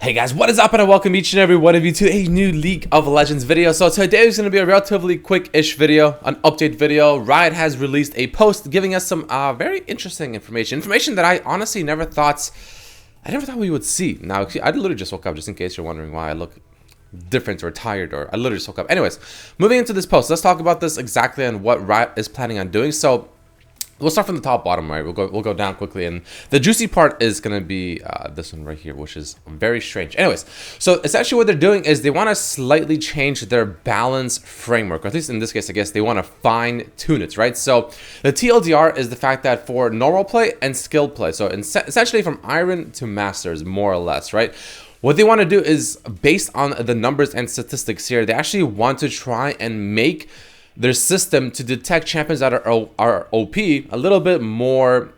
Hey guys, what is up, and welcome each and every one of you to a new League of Legends video. So today is going to be a relatively quick-ish video, an update video. Riot has released a post giving us some very interesting information that I honestly never thought we would see. Now, I literally just woke up, just in case you're wondering why I look different or tired, or I literally just woke up. Anyways, moving into this post, let's talk about this exactly and what Riot is planning on doing. So we'll start from the top bottom, right? We'll go down quickly, and the juicy part is gonna be this one right here, which is very strange. Anyways, so essentially what they're doing is they want to slightly change their balance framework, or at least in this case, I guess they want to fine tune it, right? So the TLDR is the fact that for normal play and skilled play, so essentially from Iron to Masters, more or less, right? What they want to do is, based on the numbers and statistics here, they actually want to try and make their system to detect champions that are OP a little bit more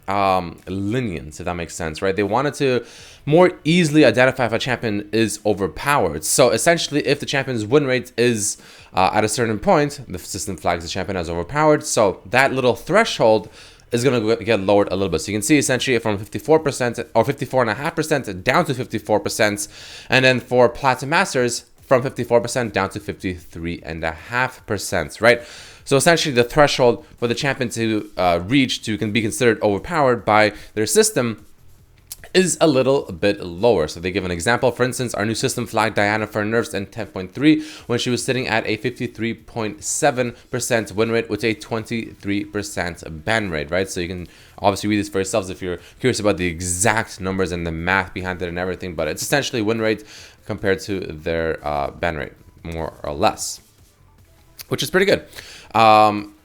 lenient, if that makes sense, right? They wanted to more easily identify if a champion is overpowered. So essentially, if the champion's win rate is at a certain point, the system flags the champion as overpowered. So that little threshold is going to get lowered a little bit. So you can see essentially from 54% or 54.5% down to 54%. And then for Platinum Masters, from 54% down to 53.5%, right? So essentially the threshold for the champion to reach to be considered overpowered by their system is a little bit lower. So they give an example. For instance, our new system flagged Diana for nerfs in 10.3 when she was sitting at a 53.7% win rate with a 23% ban rate, right? So you can obviously read this for yourselves if you're curious about the exact numbers and the math behind it and everything, but it's essentially win rate compared to their ban rate, more or less, which is pretty good.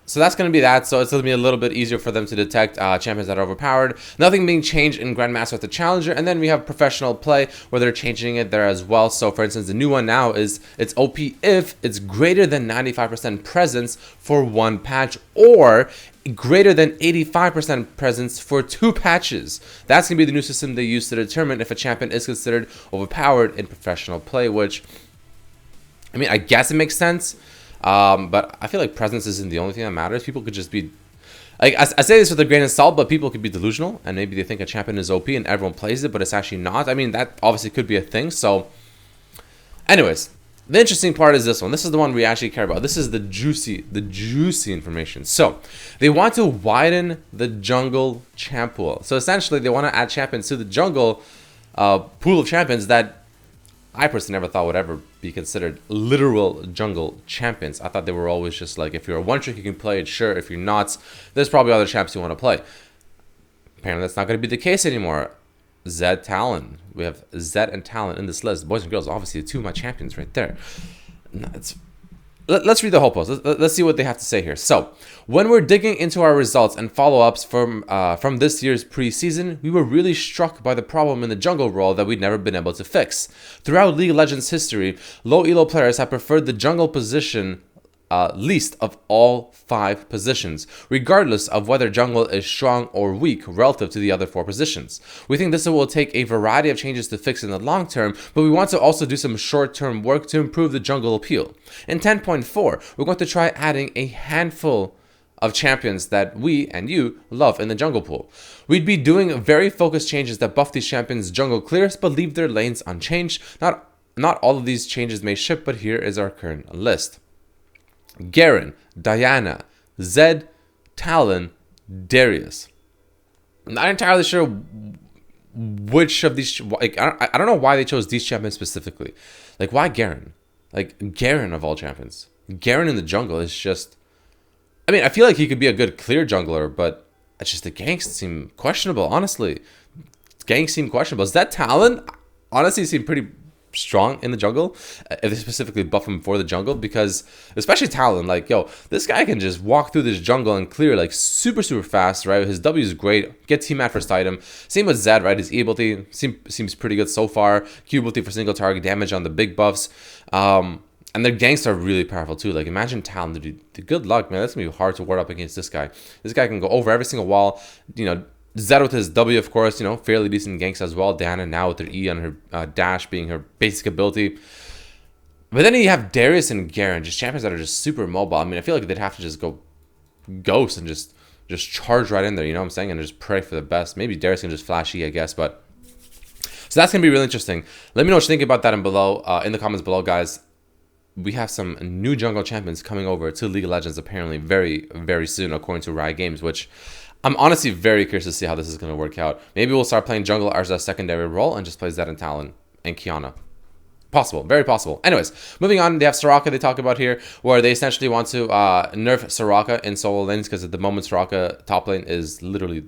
So that's going to be that. So it's going to be a little bit easier for them to detect champions that are overpowered. Nothing being changed in Grandmaster with the Challenger. And then we have professional play where they're changing it there as well. So for instance, the new one now is it's OP if it's greater than 95% presence for one patch, or greater than 85% presence for 2 patches. That's going to be the new system they use to determine if a champion is considered overpowered in professional play, which, I mean, I guess it makes sense. But I feel like presence isn't the only thing that matters. People could just be, like, I say this with a grain of salt, but people could be delusional, and maybe they think a champion is OP and everyone plays it, but it's actually not. I mean, that obviously could be a thing. So anyways, the interesting part is this one. This is the one we actually care about. This is the juicy information. So they want to widen the jungle champ pool. So essentially they want to add champions to the jungle pool of champions that I personally never thought would ever be considered literal jungle champions. I thought they were always just like, if you're a one trick, you can play it. Sure, if you're not, there's probably other champs you want to play. Apparently, that's not going to be the case anymore. Zed, Talon. We have Zed and Talon in this list. Boys and girls, obviously, 2 of my champions right there. Let's read the whole post. Let's see what they have to say here. So, when we're digging into our results and follow-ups from this year's preseason, we were really struck by the problem in the jungle role that we'd never been able to fix. Throughout League of Legends history, low elo players have preferred the jungle position least of all 5 positions, regardless of whether jungle is strong or weak relative to the other 4 positions. We think this will take a variety of changes to fix in the long term, but we want to also do some short-term work to improve the jungle appeal. In 10.4, we're going to try adding a handful of champions that we and you love in the jungle pool. We'd be doing very focused changes that buff these champions' jungle clears, but leave their lanes unchanged. Not all of these changes may ship, but here is our current list. Garen, Diana, Zed, Talon, Darius. I'm not entirely sure which of these, like, I don't know why they chose these champions specifically. Like, why Garen? Like, Garen of all champions. Garen in the jungle is just, I mean, I feel like he could be a good clear jungler, but it's just the ganks seem questionable, honestly. Ganks seem questionable. Zed, Talon, honestly, seem pretty strong in the jungle, if they specifically buff him for the jungle, because especially Talon, like, yo, this guy can just walk through this jungle and clear like super fast, right? His W is great, get team at first item. Same with Zed, right? His E ability seems pretty good so far. Q ability for single target damage on the big buffs, and their ganks are really powerful too. Like, imagine Talon, dude, good luck, man. That's gonna be hard to ward up against this guy. This guy can go over every single wall, you know. Zed with his W, of course, you know, fairly decent ganks as well. Diana now with her E on her dash being her basic ability. But then you have Darius and Garen, just champions that are just super mobile. I mean, I feel like they'd have to just go ghost and just charge right in there, you know what I'm saying? And just pray for the best. Maybe Darius can just flash E, I guess, but So that's going to be really interesting. Let me know what you think about that in the comments below, guys. We have some new jungle champions coming over to League of Legends apparently very, very soon, according to Riot Games, which I'm honestly very curious to see how this is going to work out. Maybe we'll start playing jungle as a secondary role and just play Zed and Talon and Kiana. Possible, very possible. Anyways, moving on, they have Soraka they talk about here, where they essentially want to nerf Soraka in solo lanes, because at the moment Soraka top lane is literally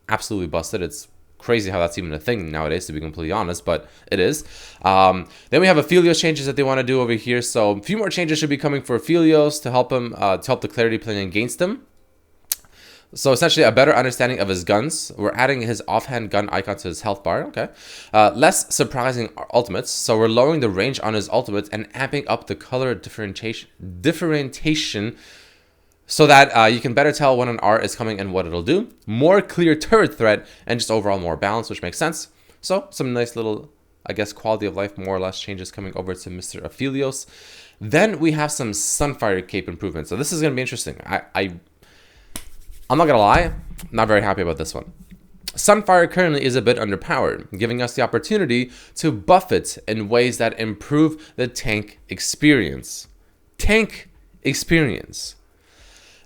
absolutely busted. It's crazy how that's even a thing nowadays, to be completely honest, but it is. Then we have Aphelios changes that they want to do over here. So a few more changes should be coming for Aphelios to help him, to help the clarity playing against him. So essentially a better understanding of his guns. We're adding his offhand gun icon to his health bar. Okay. Less surprising ultimates. So we're lowering the range on his ultimates and amping up the color differentiation so that you can better tell when an R is coming and what it'll do. More clear turret threat and just overall more balance, which makes sense. So some nice little, I guess, quality of life, more or less, changes coming over to Mr. Aphelios. Then we have some Sunfire Cape improvements. So this is going to be interesting. I'm not going to lie, I'm not very happy about this one. Sunfire currently is a bit underpowered, giving us the opportunity to buff it in ways that improve the tank experience. Tank experience.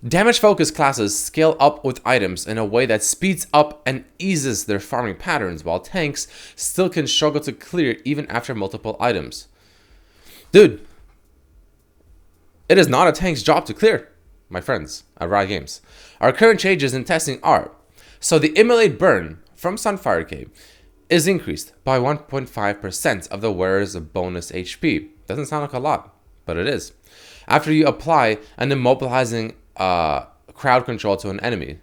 Damage focused classes scale up with items in a way that speeds up and eases their farming patterns, while tanks still can struggle to clear even after multiple items. Dude, it is not a tank's job to clear, my friends at Riot Games. Our current changes in testing are, so the immolate burn from Sunfire Cape is increased by 1.5% of the wearer's bonus HP. Doesn't sound like a lot, but it is. After you apply an immobilizing crowd control to an enemy.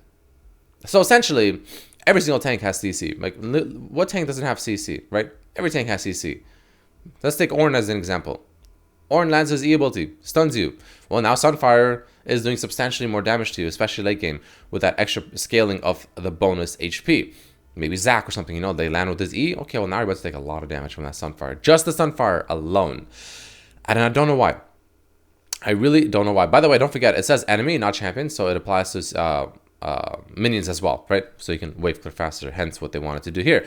So essentially, every single tank has CC. Like, what tank doesn't have CC, right? Every tank has CC. Let's take Ornn as an example. Ornn lands his E ability, stuns you. Well, now Sunfire is doing substantially more damage to you, especially late game, with that extra scaling of the bonus HP. Maybe Zac or something, you know, they land with his E. Okay, well, now you're about to take a lot of damage from that Sunfire. Just the Sunfire alone. And I don't know why. I really don't know why. By the way, don't forget, it says enemy, not champion, so it applies to minions as well, right? So you can wave clear faster, hence what they wanted to do here.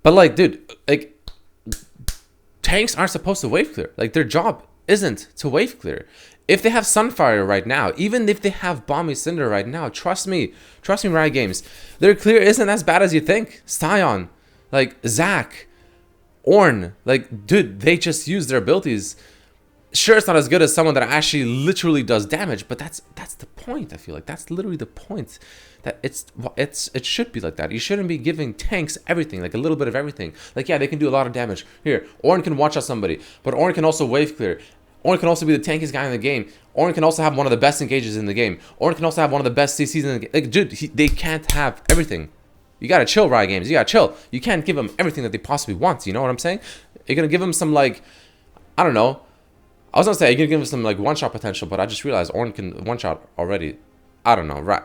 But like, dude, like, tanks aren't supposed to wave clear. Like, their job isn't to wave clear. If they have Sunfire right now, even if they have Balmy Cinder right now, trust me, Riot Games, their clear isn't as bad as you think. Sion, like Zac, Ornn, like, dude, they just use their abilities. Sure, it's not as good as someone that actually literally does damage, but that's the point. I feel like that's literally the point. That it should be like that. You shouldn't be giving tanks everything, like a little bit of everything. Like, yeah, they can do a lot of damage. Here, Ornn can watch out somebody, but Ornn can also wave clear. Ornn can also be the tankiest guy in the game. Ornn can also have one of the best engages in the game. Ornn can also have one of the best CCs in the game. Like, dude, they can't have everything. You gotta chill, Riot Games. You gotta chill. You can't give them everything that they possibly want. You know what I'm saying? You're gonna give them some, like, I don't know. I was gonna say you're gonna give them some like one-shot potential, but I just realized Ornn can one-shot already. I don't know. Right?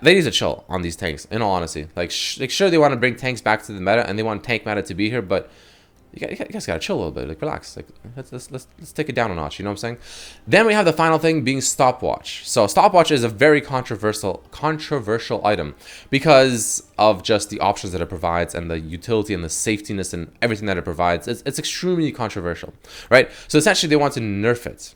They need to chill on these tanks. In all honesty, like sure they want to bring tanks back to the meta and they want tank meta to be here, but you guys gotta chill a little bit. Like, relax. Like, let's take it down a notch. You know what I'm saying? Then we have the final thing being Stopwatch. So Stopwatch is a very controversial item because of just the options that it provides and the utility and the safetiness and everything that it provides. It's extremely controversial, right? So essentially they want to nerf it,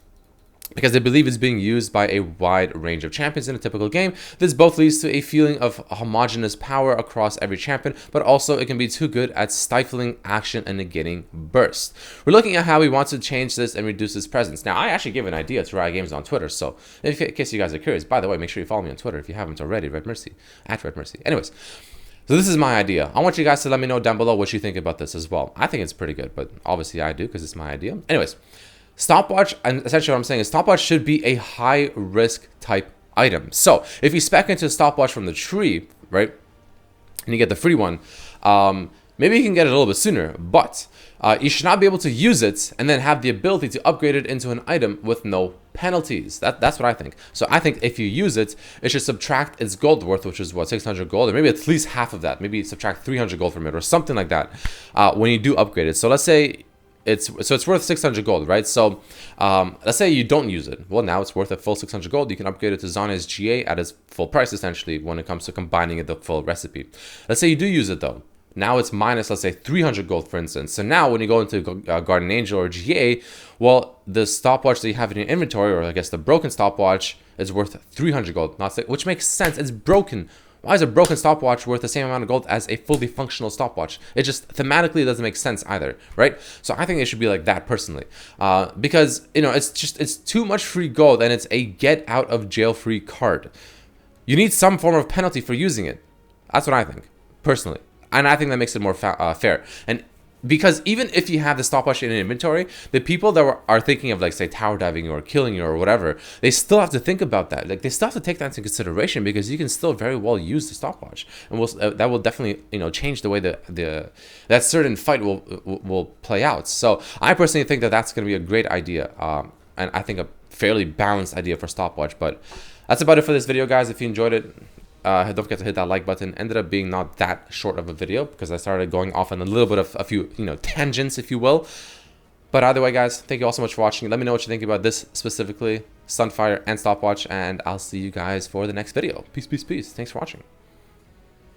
because they believe it's being used by a wide range of champions in a typical game. This both leads to a feeling of homogeneous power across every champion, but also it can be too good at stifling action and negating burst. We're looking at how we want to change this and reduce its presence. Now, I actually gave an idea to Riot Games on Twitter, so in case you guys are curious, by the way, make sure you follow me on Twitter if you haven't already, Redmercy, at Redmercy. Anyways, so this is my idea. I want you guys to let me know down below what you think about this as well. I think it's pretty good, but obviously I do because it's my idea. Anyways, Stopwatch, and essentially what I'm saying is Stopwatch should be a high risk type item. So if you spec into Stopwatch from the tree, right, and you get the free one, maybe you can get it a little bit sooner, but you should not be able to use it and then have the ability to upgrade it into an item with no penalties. That's what I think. So I think if you use it, it should subtract its gold worth, which is what, 600 gold, or maybe at least half of that. Maybe subtract 300 gold from it or something like that when you do upgrade it. So let's say it's worth 600 gold, right? So let's say you don't use it. Well, now it's worth a full 600 gold. You can upgrade it to Zhonya's GA at its full price, essentially, when it comes to combining it the full recipe. Let's say you do use it though. Now it's minus, let's say, 300 gold, for instance. So now when you go into Guardian Angel or GA, well, the stopwatch that you have in your inventory, or I guess the broken stopwatch, is worth 300 gold, which makes sense. It's broken. Why is a broken stopwatch worth the same amount of gold as a fully functional stopwatch? It just thematically doesn't make sense either, right? So I think it should be like that personally, because it's too much free gold, and it's a get out of jail free card. You need some form of penalty for using it. That's what I think personally, and I think that makes it more fair. And because even if you have the stopwatch in an inventory, the people that are thinking of, like, say, tower diving or killing you or whatever, they still have to think about that. Like, they still have to take that into consideration, because you can still very well use the stopwatch, and that will definitely change the way that certain fight will play out. So I personally think that that's going to be a great idea, and I think a fairly balanced idea for stopwatch. But that's about it for this video, guys. If you enjoyed it, don't forget to hit that like button. Ended up being not that short of a video, because I started going off on a little bit of a few tangents, if you will. But either way, guys, thank you all so much for watching. Let me know what you think about this specifically, Sunfire and Stopwatch, and I'll see you guys for the next video. Peace, peace, peace. Thanks for watching.